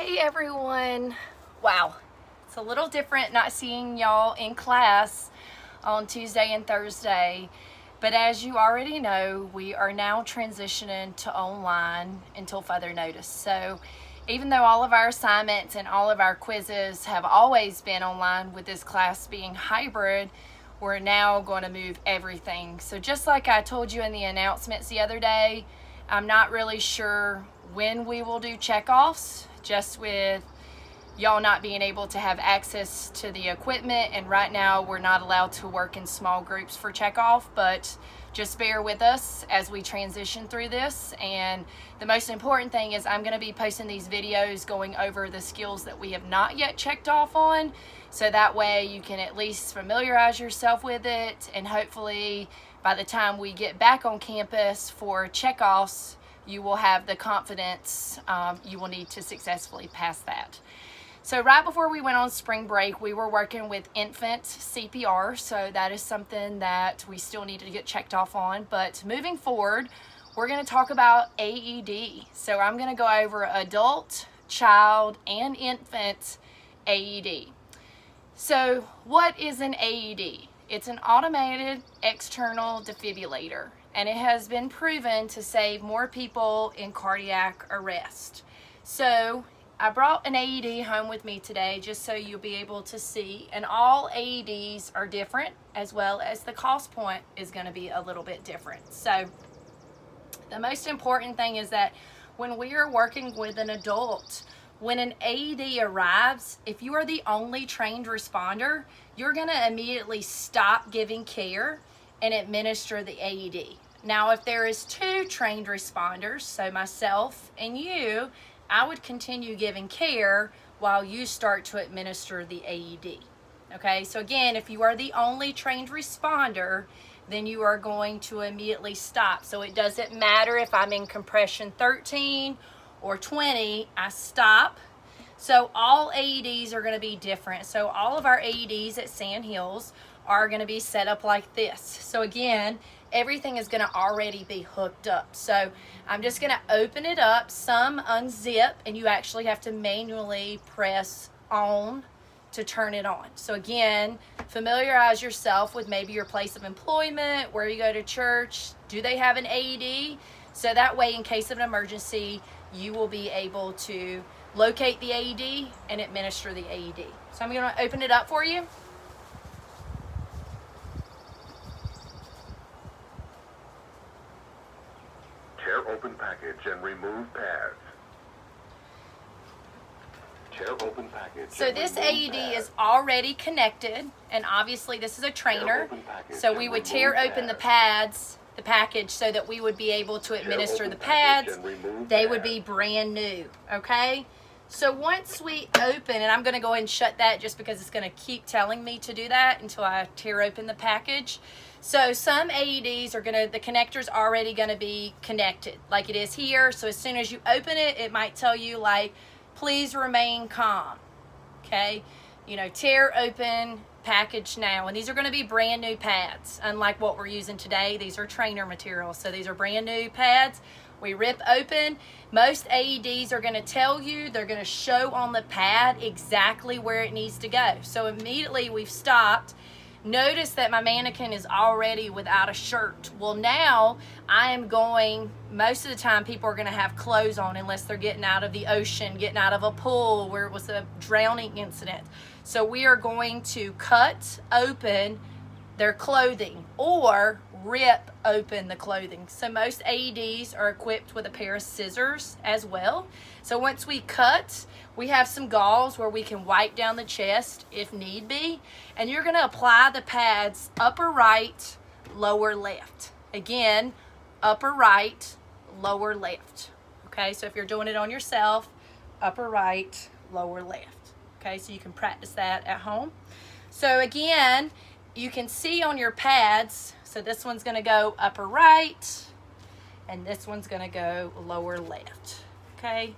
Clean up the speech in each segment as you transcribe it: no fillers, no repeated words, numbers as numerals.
Hey everyone. Wow, it's a little different not seeing y'all in class on Tuesday and Thursday, but as you already know, we are now transitioning to online until further notice. So even though all of our assignments and all of our quizzes have always been online, with this class being hybrid, we're now going to move everything. So just like I told you in the announcements the other day, I'm not really sure when we will do checkoffs, just with y'all not being able to have access to the equipment, and right now we're not allowed to work in small groups for checkoff, but just bear with us as we transition through this. And the most important thing is I'm going to be posting these videos going over the skills that we have not yet checked off on, so that way you can at least familiarize yourself with it, and hopefully by the time we get back on campus for checkoffs, you will have the confidence you will need to successfully pass that. So right before we went on spring break, we were working with infant CPR, so that is something that we still need to get checked off on. But moving forward, we're going to talk about AED. So I'm going to go over adult, child, and infant AED. So what is an AED? It's an automated external defibrillator, and it has been proven to save more people in cardiac arrest. So I brought an AED home with me today just so you'll be able to see, and all AEDs are different, as well as the cost point is going to be a little bit different. So the most important thing is that when we are working with an adult, when an AED arrives, if you are the only trained responder, you're going to immediately stop giving care and administer the AED. Now, if there is two trained responders, so myself and you, I would continue giving care while you start to administer the AED. Okay, so again, if you are the only trained responder, then you are going to immediately stop. So it doesn't matter if I'm in compression 13 or 20, I stop. So all AEDs are going to be different. So all of our AEDs at Sand Hills are going to be set up like this. So again, everything is going to already be hooked up. So I'm just going to open it up. Some unzip, and you actually have to manually press on to turn it on. So again, familiarize yourself with maybe your place of employment, where you go to church. Do they have an AED? So that way, in case of an emergency, you will be able to locate the AED and administer the AED. So I'm going to open it up for you. Tear open package and remove pads. Tear open package. So this AED is already connected, and obviously this is a trainer. So we would tear open the pads, the package, so that we would be able to administer the pads. They would be brand new, okay? So once we open, and I'm going to go ahead and shut that just because it's going to keep telling me to do that until I tear open the package. So some AEDs are the connector's already going to be connected like it is here. So as soon as you open it, it might tell you like, please remain calm. Okay, tear open package now. And these are going to be brand new pads, unlike what we're using today. These are trainer materials, so these are brand new pads. We rip open. Most AEDs are going to tell you, they're going to show on the pad exactly where it needs to go. So immediately we've stopped. Notice that my mannequin is already without a shirt. Well, now I am going, most of the time people are going to have clothes on unless they're getting out of the ocean, getting out of a pool where it was a drowning incident. So we are going to cut open their clothing or rip open the clothing. So most AEDs are equipped with a pair of scissors as well. So once we cut, we have some gauze where we can wipe down the chest if need be. And you're going to apply the pads upper right, lower left. Again, upper right, lower left. Okay, so if you're doing it on yourself, upper right, lower left. Okay, so you can practice that at home. So again, you can see on your pads, so this one's going to go upper right, and this one's going to go lower left. Okay?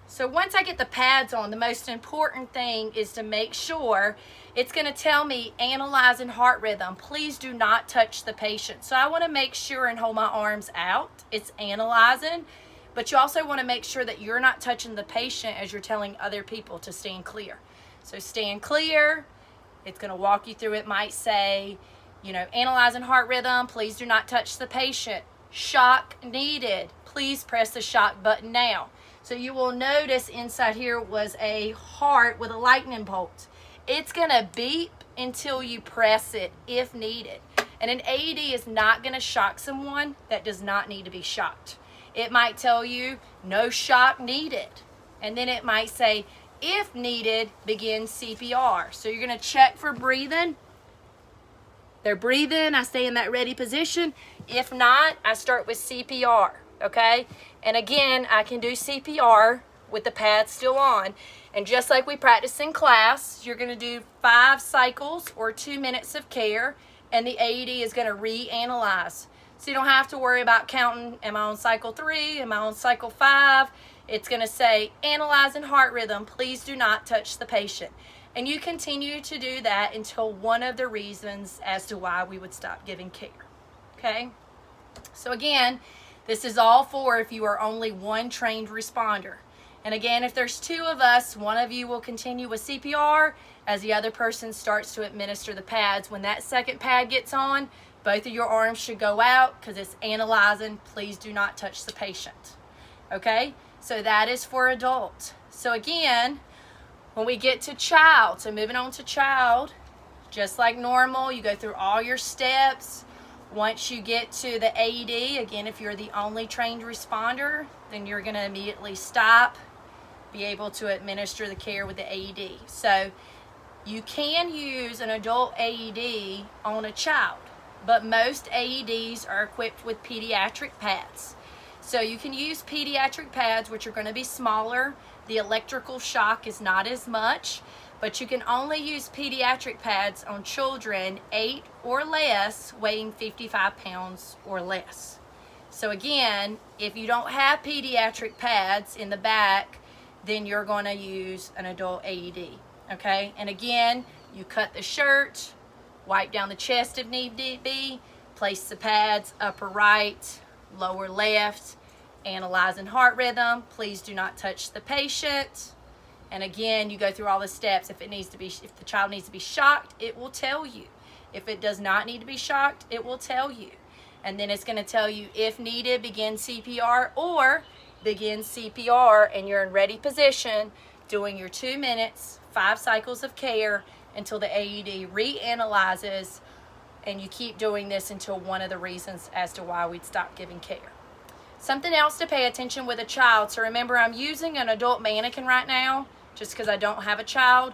So once I get the pads on, the most important thing is to make sure it's going to tell me analyzing heart rhythm. Please do not touch the patient. So I want to make sure and hold my arms out. It's analyzing, but you also want to make sure that you're not touching the patient as you're telling other people to stand clear. So stand clear. It's going to walk you through. It might say, you know, analyzing heart rhythm, please do not touch the patient. Shock needed, please press the shock button now. So you will notice inside here was a heart with a lightning bolt. It's going to beep until you press it if needed. And an AED is not going to shock someone that does not need to be shocked. It might tell you no shock needed. And then it might say, if needed, begin CPR. So you're going to check for breathing. They're breathing, I stay in that ready position. If not, I start with CPR, okay? And again, I can do CPR with the pad still on. And just like we practice in class, you're going to do 5 cycles or 2 minutes of care, and the AED is going to reanalyze. So you don't have to worry about counting, am I on cycle 3, am I on cycle 5? It's going to say, analyzing heart rhythm, please do not touch the patient. And you continue to do that until one of the reasons as to why we would stop giving care, okay? So again, this is all for if you are only one trained responder. And again, if there's 2 of us, one of you will continue with CPR as the other person starts to administer the pads. When that second pad gets on, both of your arms should go out because it's analyzing, please do not touch the patient, okay? So that is for adult. So again, when we get to child, so moving on to child, just like normal, you go through all your steps. Once you get to the AED, again, if you're the only trained responder, then you're going to immediately stop, be able to administer the care with the AED. So you can use an adult AED on a child, but most AEDs are equipped with pediatric pads. So you can use pediatric pads, which are going to be smaller. The electrical shock is not as much, but you can only use pediatric pads on children 8 or less, weighing 55 pounds or less. So again, if you don't have pediatric pads in the back, then you're going to use an adult AED, okay? And again, you cut the shirt, wipe down the chest if need be, place the pads upper right, lower left, analyzing heart rhythm, please do not touch the patient. And again, you go through all the steps. If the child needs to be shocked, it will tell you. If it does not need to be shocked, it will tell you. And then it's going to tell you, if needed, begin CPR, or begin CPR and you're in ready position doing your 2 minutes, 5 cycles of care until the AED reanalyzes, and you keep doing this until one of the reasons as to why we'd stop giving care. Something else to pay attention with a child. So remember, I'm using an adult mannequin right now just because I don't have a child.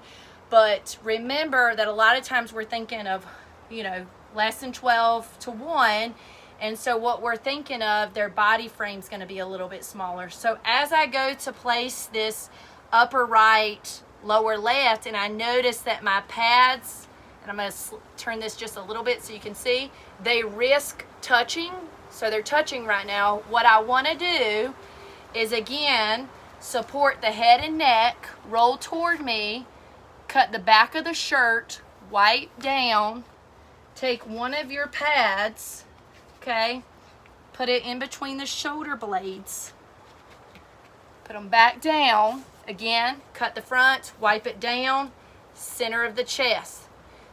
But remember that a lot of times we're thinking of, you know, less than 12 to 1. And so what we're thinking of, their body frame's going to be a little bit smaller. So as I go to place this upper right, lower left, and I notice that my pads, and I'm going to turn this just a little bit so you can see, they risk touching. So they're touching right now. What I want to do is, again, support the head and neck, roll toward me, cut the back of the shirt, wipe down, take one of your pads, okay, put it in between the shoulder blades, put them back down, again, cut the front, wipe it down, center of the chest.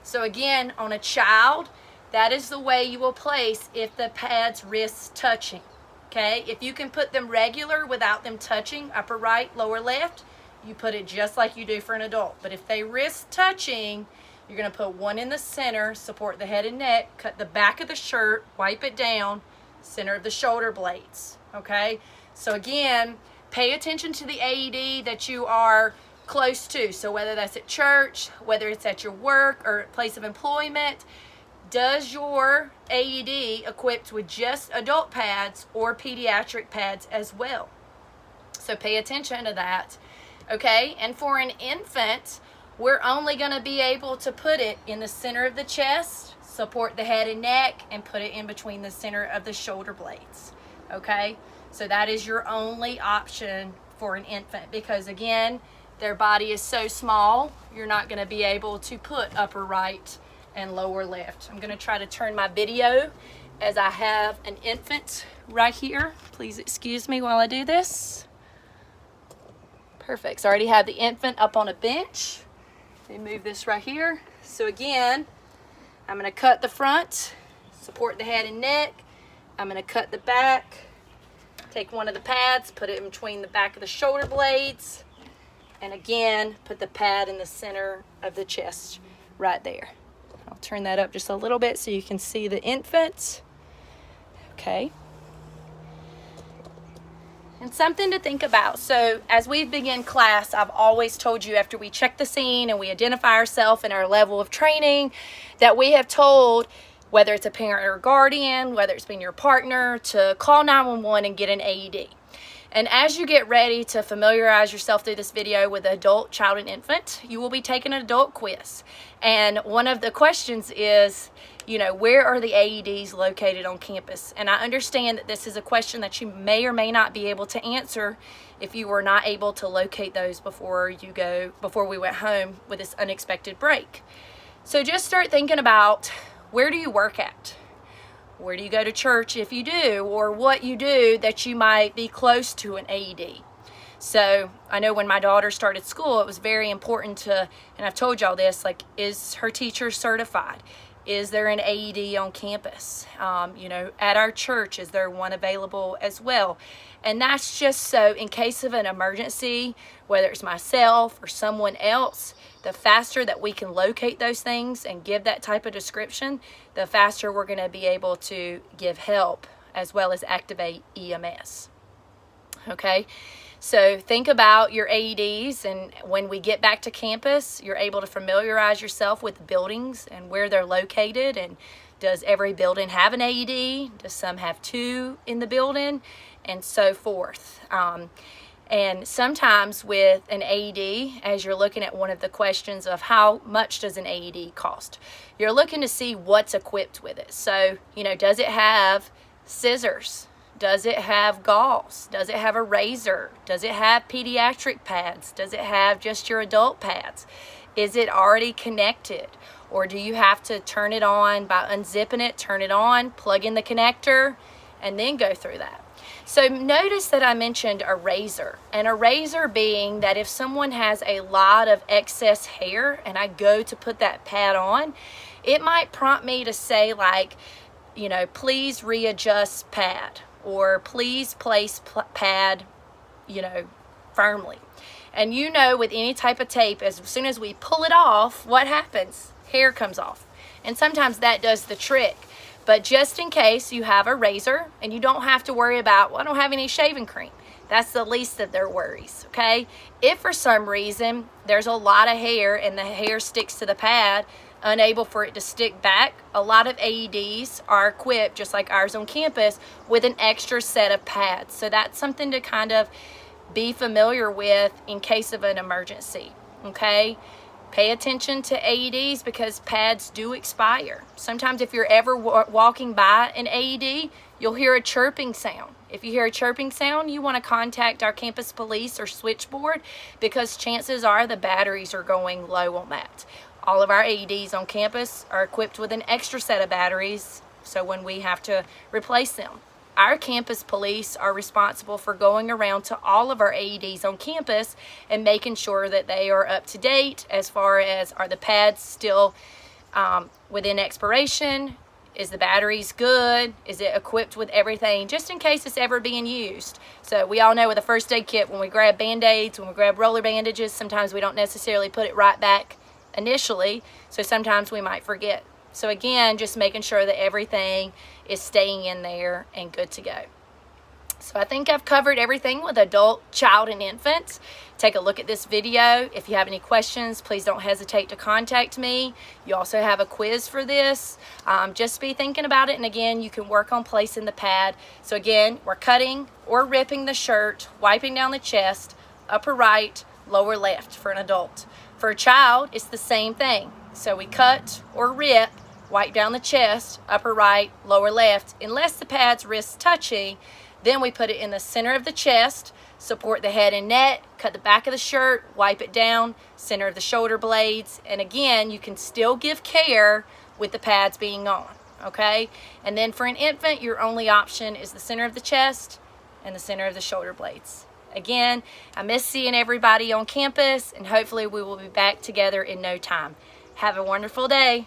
So again, on a child, that is the way you will place if the pads risk touching, okay? If you can put them regular without them touching, upper right, lower left, you put it just like you do for an adult. But if they risk touching, you're going to put one in the center, support the head and neck, cut the back of the shirt, wipe it down, center of the shoulder blades, okay? So again, pay attention to the AED that you are close to. So whether that's at church, whether it's at your work or place of employment, does your AED equipped with just adult pads or pediatric pads as well? So pay attention to that, okay? And for an infant, we're only going to be able to put it in the center of the chest, support the head and neck, and put it in between the center of the shoulder blades, okay? So that is your only option for an infant because, again, their body is so small, you're not going to be able to put upper right and lower left. I'm going to try to turn my video as I have an infant right here. Please excuse me while I do this. Perfect. So I already have the infant up on a bench. Let me move this right here. So again, I'm going to cut the front, support the head and neck. I'm going to cut the back, take one of the pads, put it in between the back of the shoulder blades, and again, put the pad in the center of the chest right there. I'll turn that up just a little bit so you can see the infant. Okay. And something to think about. So as we begin class, I've always told you after we check the scene and we identify ourselves and our level of training that we have told, whether it's a parent or guardian, whether it's been your partner, to call 911 and get an AED. And as you get ready to familiarize yourself through this video with adult, child, and infant, you will be taking an adult quiz. And one of the questions is, you know, where are the AEDs located on campus? And I understand that this is a question that you may or may not be able to answer if you were not able to locate those before we went home with this unexpected break. So just start thinking about, where do you work at? Where do you go to church if you do, or what you do that you might be close to an AED? So I know when my daughter started school, it was very important to, and I've told y'all this, like, is her teacher certified? Is there an AED on campus? You know, at our church, is there one available as well? And that's just so in case of an emergency, whether it's myself or someone else, the faster that we can locate those things and give that type of description, the faster we're going to be able to give help as well as activate EMS. Okay, so think about your AEDs, and when we get back to campus, you're able to familiarize yourself with buildings and where they're located, and does every building have an AED? Does some have two in the building? And so forth. And sometimes with an AED, as you're looking at one of the questions of how much does an AED cost, you're looking to see what's equipped with it. So, you know, does it have scissors? Does it have gauze? Does it have a razor? Does it have pediatric pads? Does it have just your adult pads? Is it already connected? Or do you have to turn it on by unzipping it, turn it on, plug in the connector, and then go through that? So notice that I mentioned a razor, and a razor being that if someone has a lot of excess hair and I go to put that pad on, it might prompt me to say, like, you know, please readjust pad, or please place pad, you know, firmly. And you know, with any type of tape, as soon as we pull it off, what happens? Hair comes off. And sometimes that does the trick. But just in case you have a razor, and you don't have to worry about, well, I don't have any shaving cream. That's the least of their worries, okay? If for some reason there's a lot of hair and the hair sticks to the pad, unable for it to stick back, a lot of AEDs are equipped, just like ours on campus, with an extra set of pads. So that's something to kind of be familiar with in case of an emergency, okay? Pay attention to AEDs because pads do expire. Sometimes if you're ever walking by an AED, you'll hear a chirping sound. If you hear a chirping sound, you want to contact our campus police or switchboard, because chances are the batteries are going low on that. All of our AEDs on campus are equipped with an extra set of batteries, so when we have to replace them. Our campus police are responsible for going around to all of our AEDs on campus and making sure that they are up to date as far as, are the pads still within expiration? Is the batteries good? Is it equipped with everything, just in case it's ever being used? So we all know with a first aid kit, when we grab Band-Aids, when we grab roller bandages, sometimes we don't necessarily put it right back initially, so sometimes we might forget. So again, just making sure that everything is staying in there and good to go. So I think I've covered everything with adult, child, and infants. Take a look at this video. If you have any questions, please don't hesitate to contact me. You also have a quiz for this. Just be thinking about it, and again, you can work on placing the pad. So again, we're cutting or ripping the shirt, wiping down the chest, upper right, lower left for an adult. For a child, it's the same thing. So we cut or rip, wipe down the chest, upper right, lower left, unless the pad's wrist touching. Then we put it in the center of the chest, support the head and neck, cut the back of the shirt, wipe it down, center of the shoulder blades, and again, you can still give care with the pads being on, okay? And then for an infant, your only option is the center of the chest and the center of the shoulder blades. Again, I miss seeing everybody on campus, and hopefully we will be back together in no time. Have a wonderful day.